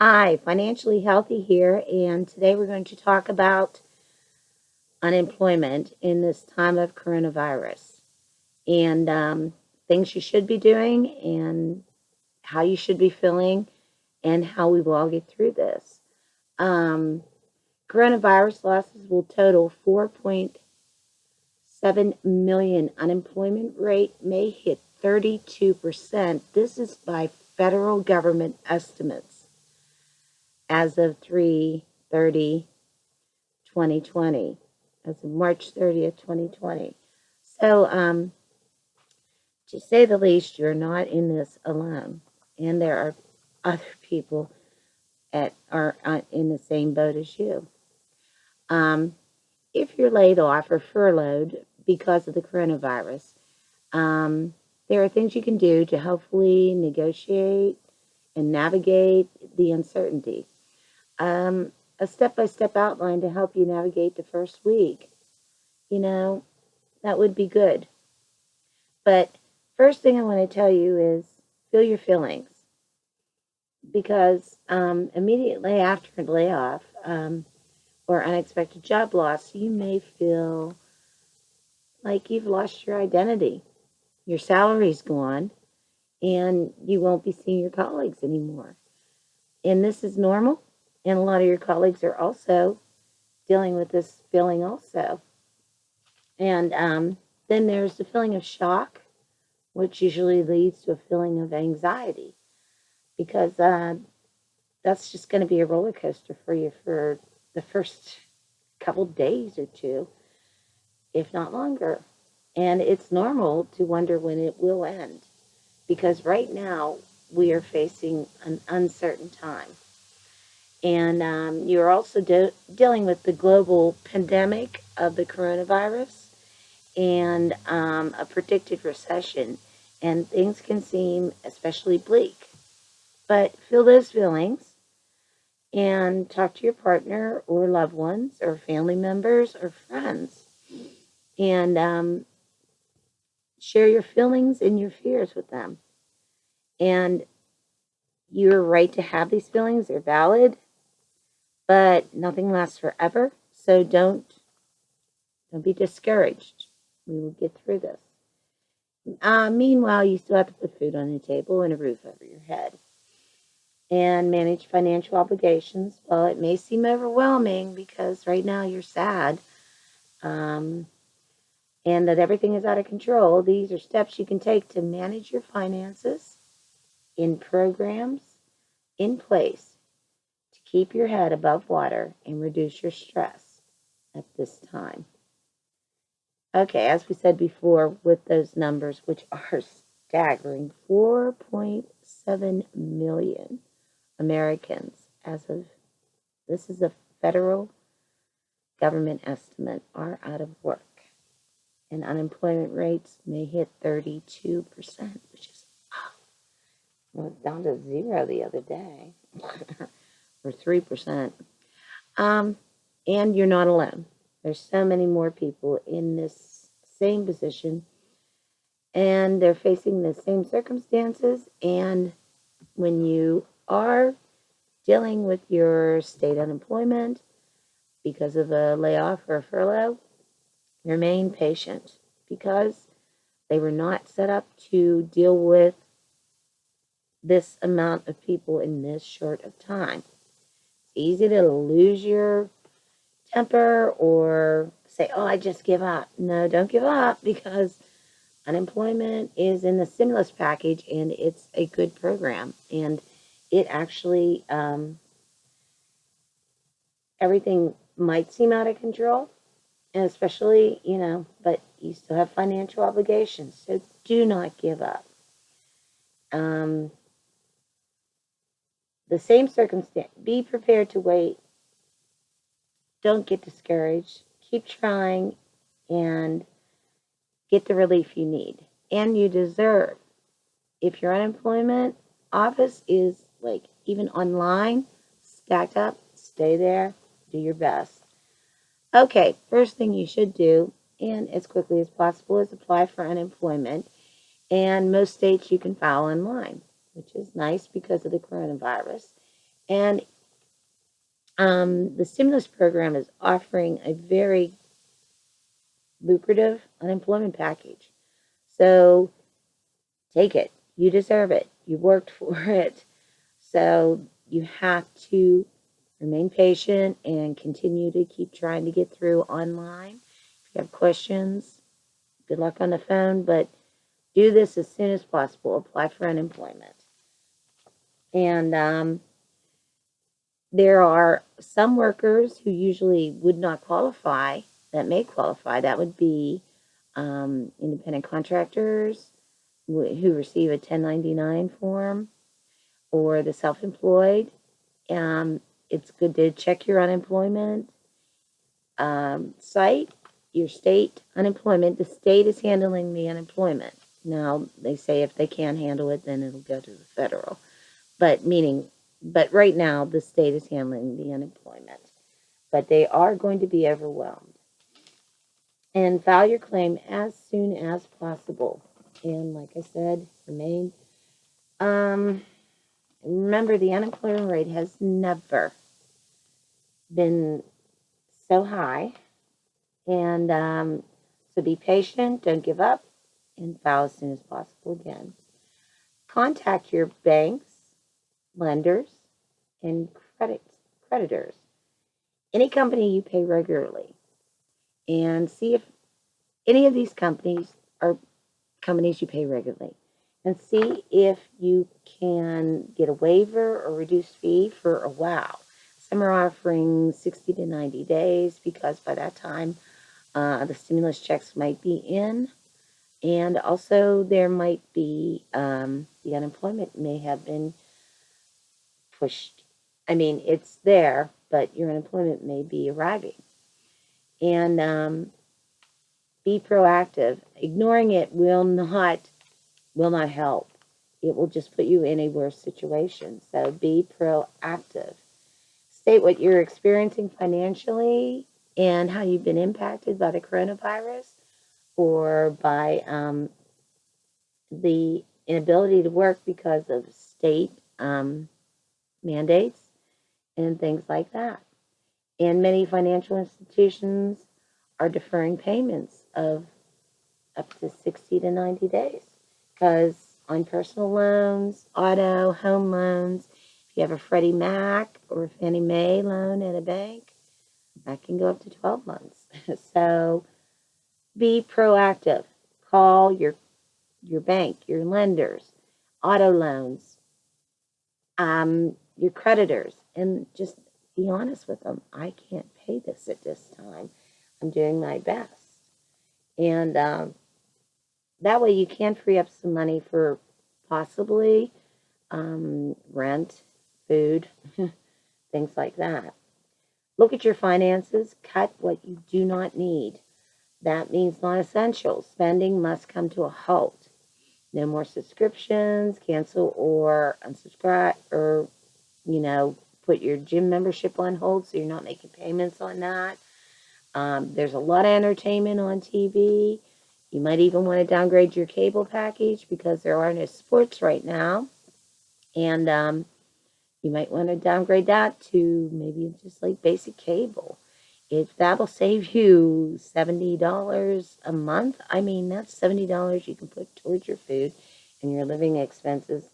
Hi, Financially Healthy here, and today we're going to talk about unemployment in this time of coronavirus and things you should be doing and how you should be feeling and how we will all get through this. Um, Coronavirus losses will total 4.7 million. Unemployment rate may hit 32%. This is by federal government estimates as of 3/30 2020, as of March 30th, 2020. So, to say the least, you're not in this alone. And there are other people are in the same boat as you. Um, if you're laid off or furloughed because of the coronavirus, um, there are things you can do to hopefully negotiate and navigate the uncertainty. A step-by-step outline to help you navigate the first week. You know, that would be good. But first thing I want to tell you is feel your feelings because immediately after a layoff or unexpected job loss, you may feel like you've lost your identity. Your salary's gone and you won't be seeing your colleagues anymore. And this is normal. And a lot of your colleagues are also dealing with this feeling also. And then there's the feeling of shock, which usually leads to a feeling of anxiety because that's just going to be a roller coaster for you for the first couple days or two, if not longer. And it's normal to wonder when it will end because right now we are facing an uncertain time. And you're also dealing with the global pandemic of the coronavirus and a predicted recession. And things can seem especially bleak. But feel those feelings and talk to your partner or loved ones or family members or friends and share your feelings and your fears with them. And you're right to have these feelings, they're valid, but nothing lasts forever. So don't be discouraged. We will get through this. Meanwhile, you still have to put food on the table and a roof over your head and manage financial obligations. Well, it may seem overwhelming because right now you're sad um, and that everything is out of control. These are steps you can take to manage your finances in programs in place to keep your head above water and reduce your stress at this time. Okay, as we said before, with those numbers, which are staggering, 4.7 million Americans as of this is a federal government estimate are out of work. And unemployment rates may hit 32%, which is well, down to zero the other day, or 3%. Um, and you're not alone. There's so many more people in this same position, and they're facing the same circumstances. And when you are dealing with your state unemployment because of a layoff or a furlough, remain patient because they were not set up to deal with this amount of people in this short of time. It's easy to lose your temper or say, oh, I just give up. No, don't give up because unemployment is in the stimulus package and it's a good program. And it actually, everything might seem out of control, and especially, but you still have financial obligations. So do not give up. Um, the same circumstance, be prepared to wait. Don't get discouraged. Keep trying and get the relief you need. And you deserve. If your unemployment office is like even online, stacked up, stay there, do your best. Okay, first thing you should do, and as quickly as possible, is apply for unemployment. And most states you can file online, which is nice because of the coronavirus. And the stimulus program is offering a very lucrative unemployment package. So take it. You deserve it. You worked for it. So you have to remain patient and continue to keep trying to get through online. If you have questions, good luck on the phone, but do this as soon as possible. Apply for unemployment. And there are some workers who usually would not qualify that may qualify. That would be independent contractors who receive a 1099 form, or the self-employed. It's good to check your unemployment site, your state unemployment. The state is handling the unemployment. Now, they say if they can't handle it, then it'll go to the federal. But right now, the state is handling the unemployment. But they are going to be overwhelmed. And file your claim as soon as possible. And like I said, remember, the unemployment rate has never been so high. And so be patient, don't give up, and file as soon as possible again. Contact your banks, lenders, and creditors, any company you pay regularly, and see if any of these companies are companies you pay regularly, and see if you can get a waiver or reduced fee for a while. Some are offering 60 to 90 days because by that time the stimulus checks might be in, and also there might be the unemployment may have been pushed. I mean, it's there, but your unemployment may be arriving. And be proactive. Ignoring it will not help. It will just put you in a worse situation. So be proactive. State what you're experiencing financially and how you've been impacted by the coronavirus or by the inability to work because of state mandates and things like that. And many financial institutions are deferring payments of up to 60 to 90 days because on personal loans, auto, home loans, if you have a Freddie Mac or a Fannie Mae loan at a bank, that can go up to 12 months. So be proactive. Call your bank, your lenders, auto loans, your creditors, and just be honest with them. I can't pay this at this time. I'm doing my best. And that way you can free up some money for possibly rent, food, things like that. Look at your finances. Cut what you do not need. That means non-essential. Spending must come to a halt. No more subscriptions, cancel or unsubscribe, or, put your gym membership on hold so you're not making payments on that. There's a lot of entertainment on TV. You might even want to downgrade your cable package because there are no sports right now. And you might want to downgrade that to maybe just like basic cable. If that'll save you $70 a month, I mean, that's $70 you can put towards your food and your living expenses.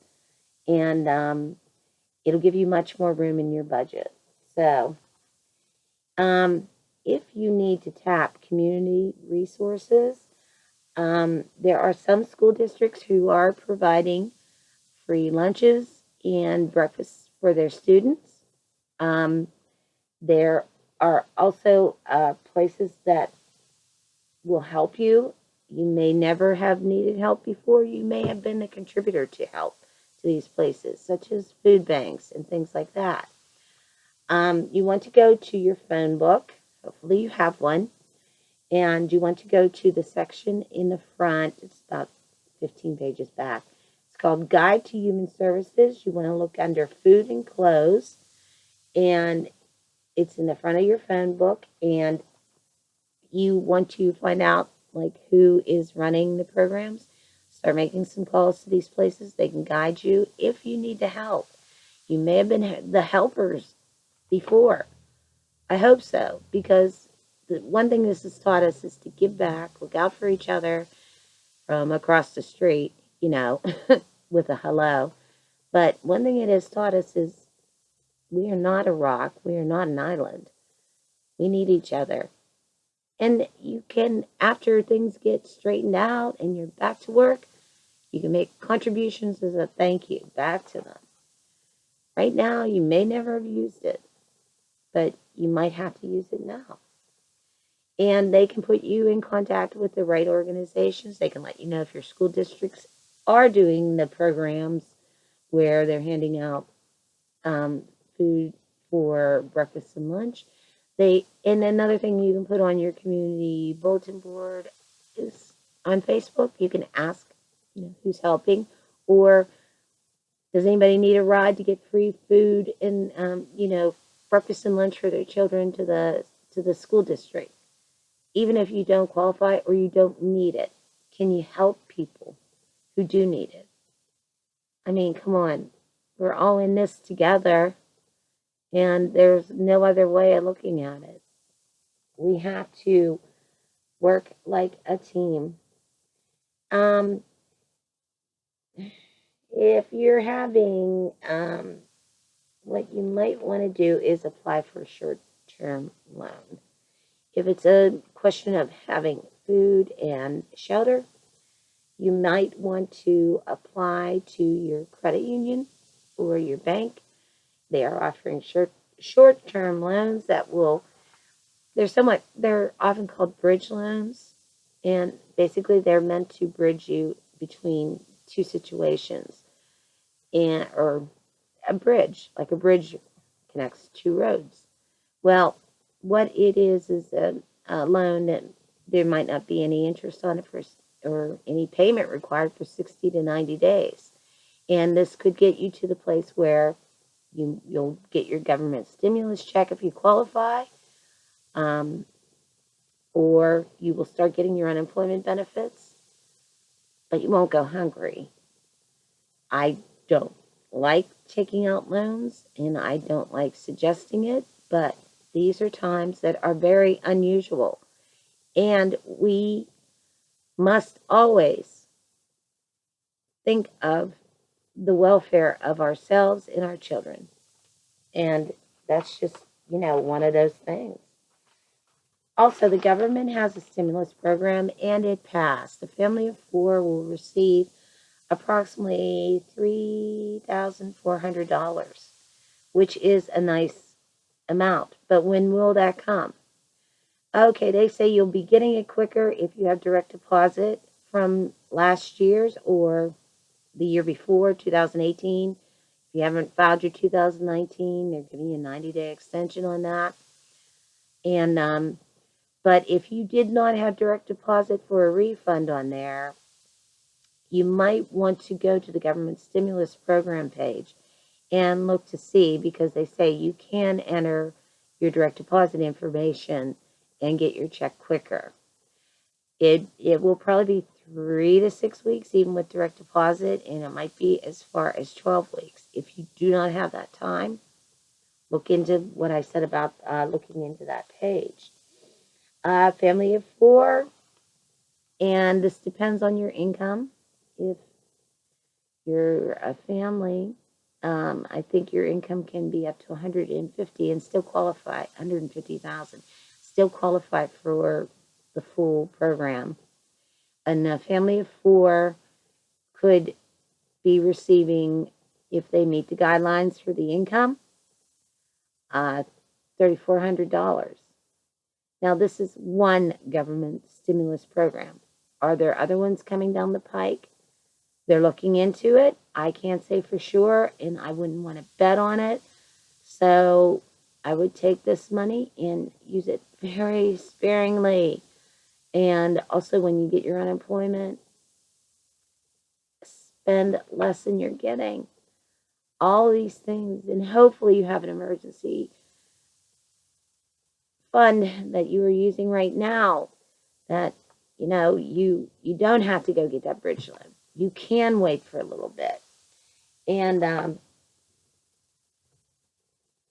And it'll give you much more room in your budget. So, if you need to tap community resources, there are some school districts who are providing free lunches and breakfasts for their students. There are also places that will help you. You may never have needed help before. You may have been a contributor to help to these places, such as food banks and things like that. You want to go to your phone book. Hopefully you have one. And you want to go to the section in the front. It's about 15 pages back. It's called Guide to Human Services. You want to look under Food and Clothes. And it's in the front of your phone book. And you want to find out like who is running the programs. Start making some calls to these places. They can guide you if you need to help. You may have been the helpers before. I hope so, because the one thing this has taught us is to give back, look out for each other from across the street, with a hello. But one thing it has taught us is we are not a rock, we are not an island. We need each other. And you can, after things get straightened out and you're back to work, you can make contributions as a thank you back to them. Right now, you may never have used it, but you might have to use it now. And they can put you in contact with the right organizations. They can let you know if your school districts are doing the programs where they're handing out food for breakfast and lunch. And another thing you can put on your community bulletin board is on Facebook. You can ask, who's helping, or does anybody need a ride to get free food and breakfast and lunch for their children to the school district? Even if you don't qualify or you don't need it, can you help people who do need it? I mean, come on, we're all in this together, and there's no other way of looking at it. We have to work like a team. If you're having, what you might want to do is apply for a short-term loan. If it's a question of having food and shelter, you might want to apply to your credit union or your bank. They are offering short-term loans that will, they're often called bridge loans, and basically they're meant to bridge you between two situations, or a bridge, like a bridge connects two roads. Well, what it is a loan that there might not be any interest on it or any payment required for 60 to 90 days. And this could get you to the place where you'll get your government stimulus check if you qualify, or you will start getting your unemployment benefits, but you won't go hungry. I don't like taking out loans, and I don't like suggesting it, but these are times that are very unusual, and we must always think of the welfare of ourselves and our children. And that's just, one of those things. Also, the government has a stimulus program, and it passed. A family of four will receive approximately $3,400, which is a nice amount. But when will that come? Okay, they say you'll be getting it quicker if you have direct deposit from last year's or the year before, 2018. If you haven't filed your 2019, they're giving you a 90-day extension on that. And but if you did not have direct deposit for a refund on there, you might want to go to the government stimulus program page and look to see, because they say you can enter your direct deposit information and get your check quicker. It will probably be 3 to 6 weeks, even with direct deposit, and it might be as far as 12 weeks. If you do not have that time, look into what I said about looking into that page. Family of four, and this depends on your income. If you're a family, I think your income can be up to 150 and still qualify, 150,000, still qualify for the full program. And a family of four could be receiving, if they meet the guidelines for the income, $3,400. Now, this is one government stimulus program. Are there other ones coming down the pike? They're looking into it. I can't say for sure, and I wouldn't want to bet on it. So I would take this money and use it very sparingly. And also, when you get your unemployment, spend less than you're getting. All these things, and hopefully you have an emergency fund that you are using right now that, you don't have to go get that bridge loan. You can wait for a little bit. And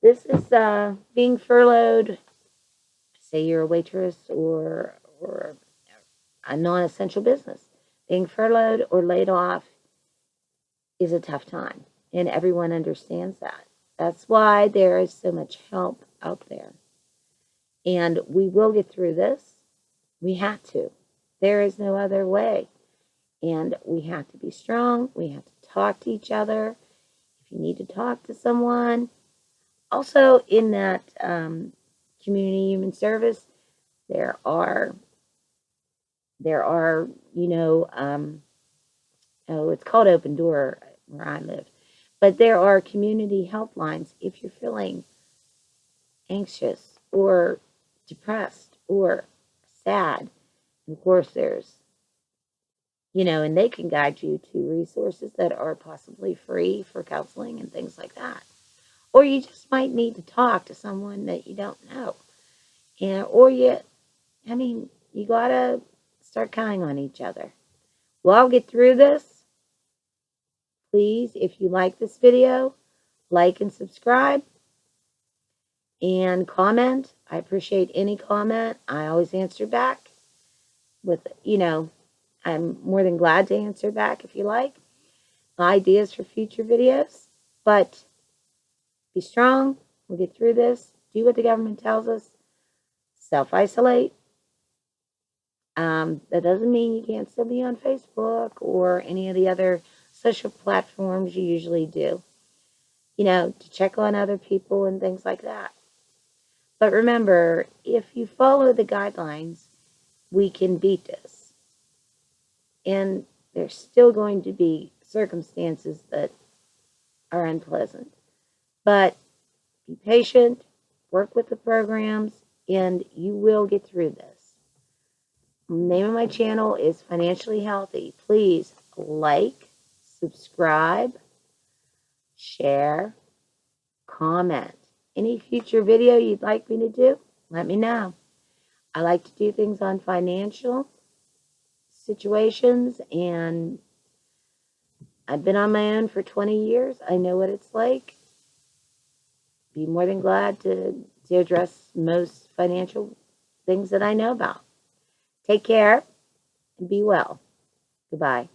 This is being furloughed. Say you're a waitress or a non-essential business. Being furloughed or laid off is a tough time, and everyone understands that. That's why there is so much help out there. And we will get through this. We have to. There is no other way. And we have to be strong. We have to talk to each other. If you need to talk to someone, also in that community human service, there are you know oh, it's called Open Door where I live, but there are community helplines if you're feeling anxious or depressed or sad. And of course, there's and they can guide you to resources that are possibly free for counseling and things like that. Or you just might need to talk to someone that you don't know. And you gotta start counting on each other. Well, I'll get through this. Please, if you like this video, like and subscribe and comment. I appreciate any comment. I always answer back with, I'm more than glad to answer back if you like. Ideas for future videos. But be strong. We'll get through this. Do what the government tells us. Self-isolate. That doesn't mean you can't still be on Facebook or any of the other social platforms you usually do, to check on other people and things like that. But remember, if you follow the guidelines, we can beat this. And there's still going to be circumstances that are unpleasant. But be patient, work with the programs, and you will get through this. The name of my channel is Financially Healthy. Please like, subscribe, share, comment. Any future video you'd like me to do, let me know. I like to do things on financial situations, and I've been on my own for 20 years. I know what it's like. Be more than glad to address most financial things that I know about. Take care and be well. Goodbye.